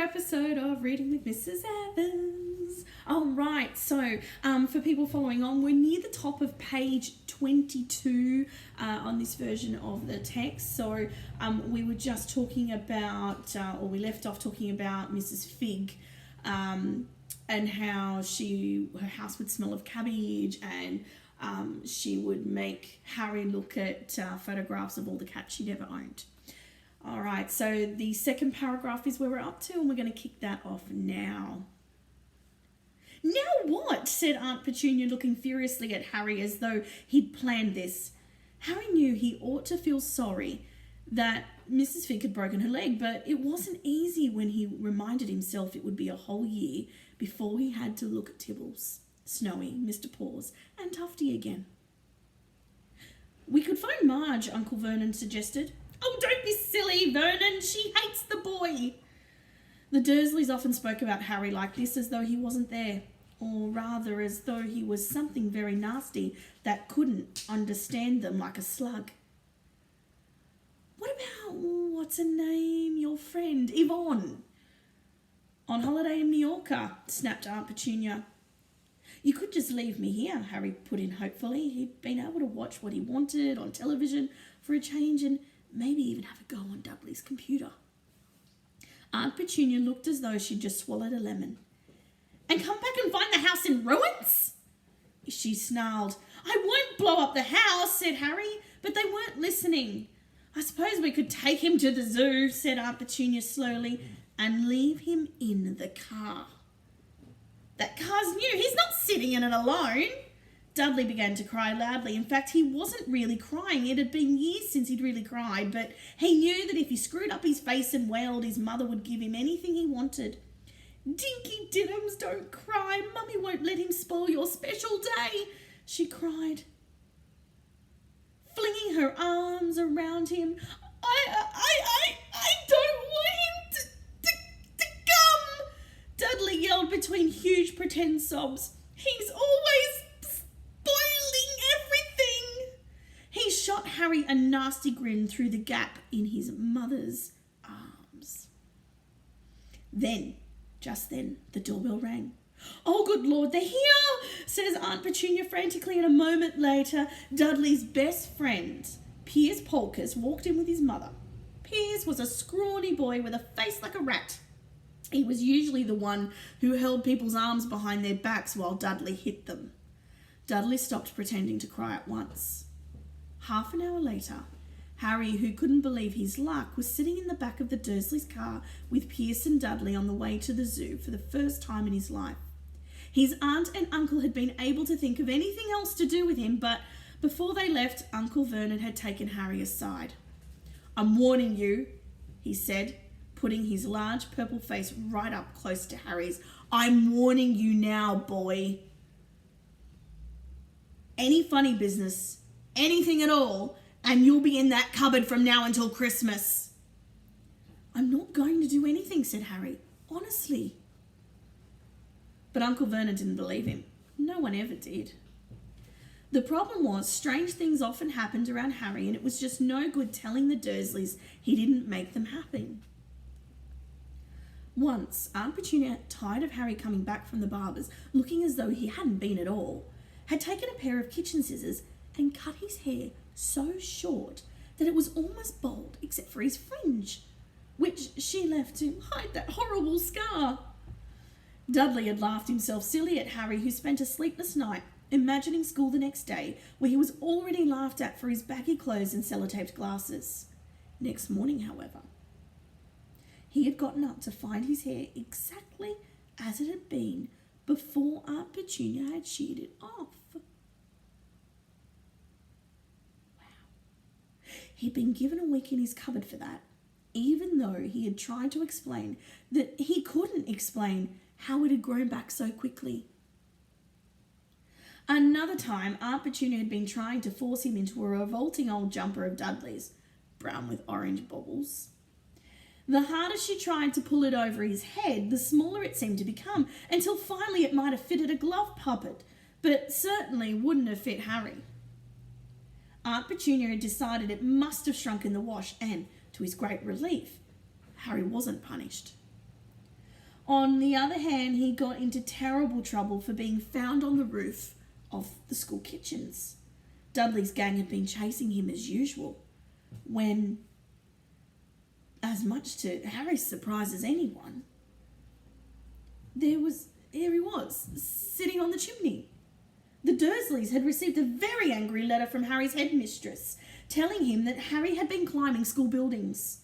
episode of Reading with Mrs. Evans. All right, so for people following on, we're near the top of page 22 on this version of the text. So we were just talking about, or we left off talking about Mrs. Fig and how her house would smell of cabbage, and she would make Harry look at photographs of all the cats she'd ever owned. All right, so the second paragraph is where we're up to, and we're going to kick that off now. Now what? Said Aunt Petunia, looking furiously at Harry as though he'd planned this. Harry knew he ought to feel sorry that Mrs. Fig had broken her leg, but it wasn't easy when he reminded himself it would be a whole year before he had to look at Tibbles, Snowy, Mr. Paws, and Tufty again. We could phone Marge, Uncle Vernon suggested. Oh, don't be silly, Vernon. She hates the boy. The Dursleys often spoke about Harry like this, as though he wasn't there, or rather as though he was something very nasty that couldn't understand them like a slug. What about, what's her name, your friend, Yvonne? On holiday in Mallorca, snapped Aunt Petunia. You could just leave me here, Harry put in hopefully. He'd been able to watch what he wanted on television for a change and maybe even have a go on Dudley's computer. Aunt Petunia looked as though she'd just swallowed a lemon. And come back and find the house in ruins? She snarled. I won't blow up the house, said Harry, but they weren't listening. I suppose we could take him to the zoo, said Aunt Petunia slowly, and leave him in the car. That car's new. He's not sitting in it alone. Dudley began to cry loudly. In fact, he wasn't really crying. It had been years since he'd really cried, but he knew that if he screwed up his face and wailed, his mother would give him anything he wanted. Dinky Diddums, don't cry. Mummy won't let him spoil your special day, she cried, flinging her arms around him. I don't want him to come, Dudley yelled between huge pretend sobs. He's always spoiling everything. He shot Harry a nasty grin through the gap in his mother's arms. Just then, the doorbell rang. Oh, good Lord, they're here, says Aunt Petunia frantically, and a moment later, Dudley's best friend, Piers Polkiss, walked in with his mother. Piers was a scrawny boy with a face like a rat. He was usually the one who held people's arms behind their backs while Dudley hit them. Dudley stopped pretending to cry at once. Half an hour later, Harry, who couldn't believe his luck, was sitting in the back of the Dursleys' car with Pierce and Dudley on the way to the zoo for the first time in his life. His aunt and uncle had been able to think of anything else to do with him, but before they left, Uncle Vernon had taken Harry aside. I'm warning you, he said, putting his large purple face right up close to Harry's. I'm warning you now, boy. Any funny business, anything at all, and you'll be in that cupboard from now until Christmas. I'm not going to do anything, said Harry. Honestly. But Uncle Vernon didn't believe him. No one ever did. The problem was, strange things often happened around Harry, and it was just no good telling the Dursleys he didn't make them happy. Once, Aunt Petunia, tired of Harry coming back from the barber's, looking as though he hadn't been at all, had taken a pair of kitchen scissors and cut his hair so short that it was almost bald except for his fringe, which she left to hide that horrible scar. Dudley had laughed himself silly at Harry, who spent a sleepless night imagining school the next day, where he was already laughed at for his baggy clothes and sellotaped glasses. Next morning, however, he had gotten up to find his hair exactly as it had been before Aunt Petunia had sheared it off. He'd been given a week in his cupboard for that, even though he had tried to explain that he couldn't explain how it had grown back so quickly. Another time, Aunt Petunia had been trying to force him into a revolting old jumper of Dudley's, brown with orange baubles. The harder she tried to pull it over his head, the smaller it seemed to become, until finally it might have fitted a glove puppet, but certainly wouldn't have fit Harry. Aunt Petunia had decided it must have shrunk in the wash, and, to his great relief, Harry wasn't punished. On the other hand, he got into terrible trouble for being found on the roof of the school kitchens. Dudley's gang had been chasing him as usual, when, as much to Harry's surprise as anyone, there he was, sitting on the chimney. The Dursleys had received a very angry letter from Harry's headmistress, telling him that Harry had been climbing school buildings.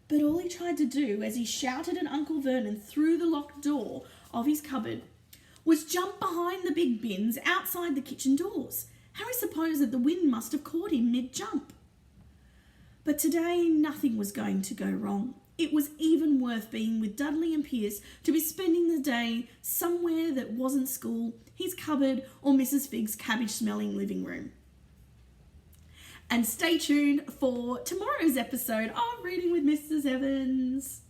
But all he tried to do, as he shouted at Uncle Vernon through the locked door of his cupboard, was jump behind the big bins outside the kitchen doors. Harry supposed that the wind must have caught him mid-jump. But today nothing was going to go wrong. It was even worth being with Dudley and Pierce to be spending the day somewhere that wasn't school, his cupboard, or Mrs. Fig's cabbage-smelling living room. And stay tuned for tomorrow's episode of Reading with Mrs. Evans.